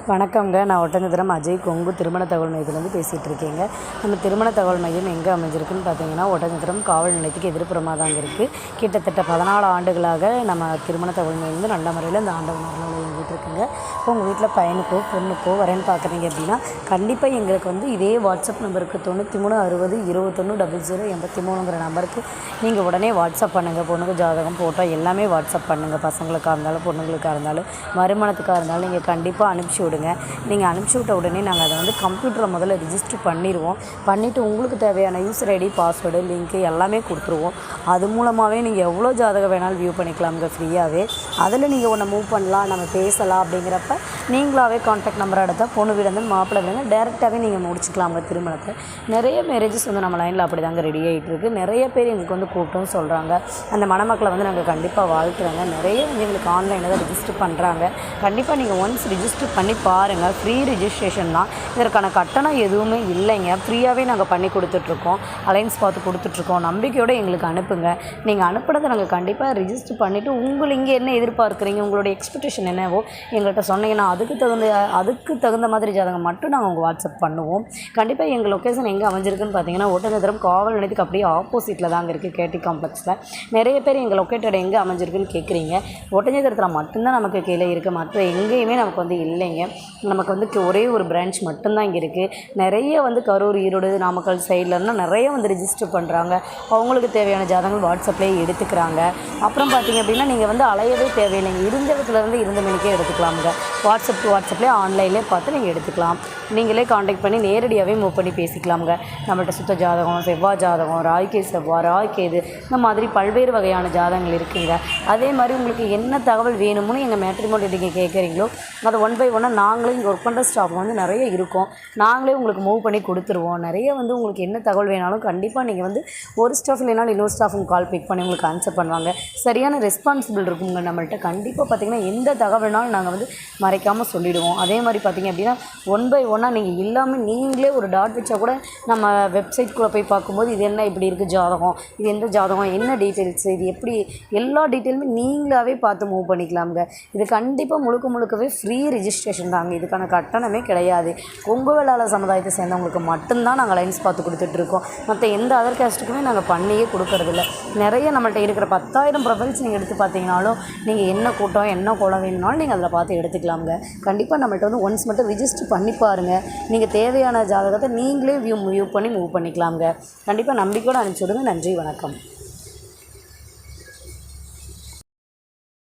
வணக்கங்க. நான் ஒட்டஞ்சத்திரம் அஜய் கொங்கு திருமண தகவல் மையத்திலேருந்து பேசிகிட்டு இருக்கேங்க. நம்ம திருமண தகவல் மையம் எங்கே அமைஞ்சிருக்குன்னு பார்த்தீங்கன்னா, ஒட்டஞ்சத்திரம் காவல் நிலையத்துக்கு எதிர்ப்புறமாக தாங்க இருக்குது. கிட்டத்தட்ட 14 ஆண்டுகளாக நம்ம திருமண தகவல் மையம் வந்து நல்ல முறையில் இந்த ஆண்டவன் அருளால் இயங்கிட்டு இருக்குங்க. இப்போ உங்கள் வீட்டில் பையனுக்கோ பொண்ணுக்கோ வரேன்னு பார்க்குறீங்க அப்படின்னா, கண்டிப்பாக எங்களுக்கு வந்து இதே வாட்ஸ்அப் நம்பருக்கு 93 60 21 00 83ங்கிற நம்பருக்கு நீங்கள் உடனே வாட்ஸ்அப் பண்ணுங்கள். பொண்ணுக்கு ஜாதகம் ஃபோட்டோ எல்லாமே வாட்ஸ்அப் பண்ணுங்கள். பசங்களுக்காக இருந்தாலும் பொண்ணுங்களுக்காக இருந்தாலும் மறுமணத்துக்காக இருந்தாலும் நீங்கள் கண்டிப்பாக அனுப்பிச்சி விடுங்க. நீங்கள் அனுப்பிச்சி விட்ட உடனே நாங்கள் அதை வந்து கம்ப்யூட்டரில் முதல்ல ரிஜிஸ்டர் பண்ணிவிட்டு உங்களுக்கு தேவையான யூசர் ஐடி பாஸ்வேர்டு லிங்க்கு எல்லாமே கொடுத்துருவோம். அது மூலமாகவே நீங்கள் எவ்வளோ ஜாதகம் வேணாலும் வியூ பண்ணிக்கலாம்ங்க ஃப்ரீயாகவே. அதில் நீங்கள் ஒன்று மூவ் பண்ணலாம், நம்ம பேசலாம். அப்படிங்கிறப்ப நீங்களாகவே கான்டாக்ட் நம்பரை எடுத்தால் பொண்ணு வீடு வந்து மாப்பிள்ளை வீடு டேரெக்டாகவே நீங்கள் முடிச்சுக்கலாம்ங்க திருமணத்தை. நிறைய மேரேஜஸ் வந்து நம்ம லைனில் அப்படி தாங்க ரெடி ஆகிட்டு இருக்குது. நிறைய பேர் எங்களுக்கு வந்து கூப்பிட்டும் சொல்கிறாங்க. அந்த மணமக்களை வந்து நாங்கள் கண்டிப்பாக வாழ்த்துறாங்க. நிறைய வந்து எங்களுக்கு ஆன்லைனில் தான் ரிஜிஸ்டர் பண்ணுறாங்க. கண்டிப்பாக நீங்கள் ஒன்ஸ் ரிஜிஸ்டர் பண்ணி பாருங்கள். ஃப்ரீ ரிஜிஸ்ட்ரேஷன் தான். இதற்கான கட்டணம் எதுவுமே இல்லைங்க. ஃப்ரீயாகவே நாங்கள் பண்ணி கொடுத்துட்ருக்கோம். அலைன்ஸ் பார்த்து கொடுத்துட்ருக்கோம். நம்பிக்கையோடு எங்களுக்கு அனுப்புங்க. நீங்கள் அனுப்புனதை நாங்கள் கண்டிப்பாக ரிஜிஸ்டர் பண்ணிவிட்டு உங்களை இங்கே என்ன எதிர்பார்க்குறீங்க, உங்களுடைய எக்ஸ்பெக்டேஷன் என்னவோ எங்கள்கிட்ட சொன்னீங்கன்னா அதுக்கு தகுந்த மாதிரி ஜாதகம் மட்டும் நாங்கள் உங்கள் வாட்ஸ்அப் பண்ணுவோம். கண்டிப்பாக எங்கள் லொக்கேஷன் எங்கே அமைஞ்சிருக்குன்னு பார்த்தீங்கன்னா, ஒட்டஞ்சத்திரம் காவல் நிலையத்துக்கு அப்படியே ஆப்போசிட்டில் தாங்க இருக்குது, கேடி காம்ப்ளெக்ஸில். நிறைய பேர் எங்கள் லொக்கேட்டட் எங்கே அமைஞ்சிருக்குன்னு கேட்குறீங்க. ஒட்டஞ்சத்திரத்தில் மட்டும்தான் நமக்கு கீழே இருக்குது. மற்ற எங்கேயுமே நமக்கு வந்து இல்லைங்க. நமக்கு வந்து ஒரே ஒரு பிரான்ச் மட்டும்தான் இங்கே இருக்குது. நிறைய வந்து கரூர், ஈரோடு, நாமக்கல் சைட்லலாம் நிறைய வந்து ரிஜிஸ்டர் பண்ணுறாங்க. அவங்களுக்கு தேவையான ஜாதகங்கள் வாட்ஸ்அப்லேயே எடுத்துக்கிறாங்க. அப்புறம் பார்த்திங்க அப்படின்னா, நீங்கள் வந்து அலையவே தேவையில்லைங்க. இருந்த இடத்துலேருந்து இருந்த மணிக்கே எடுத்துக்கலாமுங்க. வாட்ஸ்அப் டு வாட்ஸ்அப்லேயே ஆன்லைன்லேயே பார்த்து நீங்கள் எடுத்துக்கலாம். நீங்களே காண்டாக்ட் பண்ணி நேரடியாகவே மூவ் பண்ணி பேசிக்கலாமுங்க. நம்மள்ட்ட சுத்த ஜாதகம், செவ்வாய் ஜாதகம், ராய்க்கே செவ்வாய், ராய்க்கேது, இந்த மாதிரி பல்வேறு வகையான ஜாதகங்கள் இருக்குங்க. அதே மாதிரி உங்களுக்கு என்ன தகவல் வேணும்னு எங்கள் மேட்ரிமோனியில் நீங்கள் கேட்குறீங்களோ அதை ஒன் பை ஒன்னாக நாங்களே இங்கே ஒர்க் பண்ணுற ஸ்டாஃப் வந்து நிறைய இருக்கும். நாங்களே உங்களுக்கு மூவ் பண்ணி கொடுத்துருவோம். நிறைய வந்து உங்களுக்கு என்ன தகவல் வேணாலும் கண்டிப்பாக நீங்கள் வந்து ஒரு ஸ்டாஃப் இல்லைனாலும் இன்னொரு ஸ்டாஃப் உங்கள் கால் பிக் பண்ணி உங்களுக்கு ஆன்சர் பண்ணுவாங்க. சரியான ரெஸ்பான்சிபிள் இருக்குங்க நம்மள்கிட்ட. கண்டிப்பாக பார்த்திங்கன்னா எந்த தகவல்னாலும் நாங்கள் வந்து மறைக்காமல் சொல்லிவிடுவோம். அதே மாதிரி பார்த்திங்க அப்படின்னா ஒன் பை ஒன்னாக நீங்கள் இல்லாமல் நீங்களே ஒரு டாட் வச்சா கூட நம்ம வெப்சைட்குள்ளே போய் பார்க்கும்போது இது என்ன இப்படி இருக்குது ஜாதகம், இது எந்த ஜாதகம், என்ன டீட்டெயில்ஸ், இது எப்படி, எல்லா டீட்டெயிலுமே நீங்களாகவே பார்த்து மூவ் பண்ணிக்கலாமுங்க. இது கண்டிப்பாக முழுக்கவே ஃப்ரீ ரிஜிஸ்ட்ரேஷன் தாங்க. இதுக்கான கட்டணமே கிடையாது. கொங்கு வேளாளர் சமுதாயத்தை சேர்ந்தவங்களுக்கு மட்டும்தான் நாங்கள் லைன்ஸ் பார்த்து கொடுத்துட்ருக்கோம். மற்ற எந்த அதர் கேஸ்ட்டுக்குமே நாங்கள் பண்ணியே கொடுக்கறதில்ல. நிறைய நம்மள்ட்ட இருக்கிற 10,000 ப்ரொஃபைல்ஸ் நீங்கள் எடுத்து பார்த்தீங்கனாலும் நீங்கள் என்ன கூட்டம் என்ன குலம் வேணும்னாலும் நீங்கள் அதில் பார்த்து எடுத்துக்கலாமுங்க. கண்டிப்பாக நம்மள்ட்ட வந்து ஒன்ஸ் மட்டும் ரிஜிஸ்டர் பண்ணி பாருங்கள். நீங்கள் தேவையான ஜாதகத்தை நீங்களே வியூ பண்ணி மூவ் பண்ணிக்கலாமுங்க. கண்டிப்பாக நம்பிக்கையோடு அனுப்பிச்சி விடுங்க. நன்றி, வணக்கம்.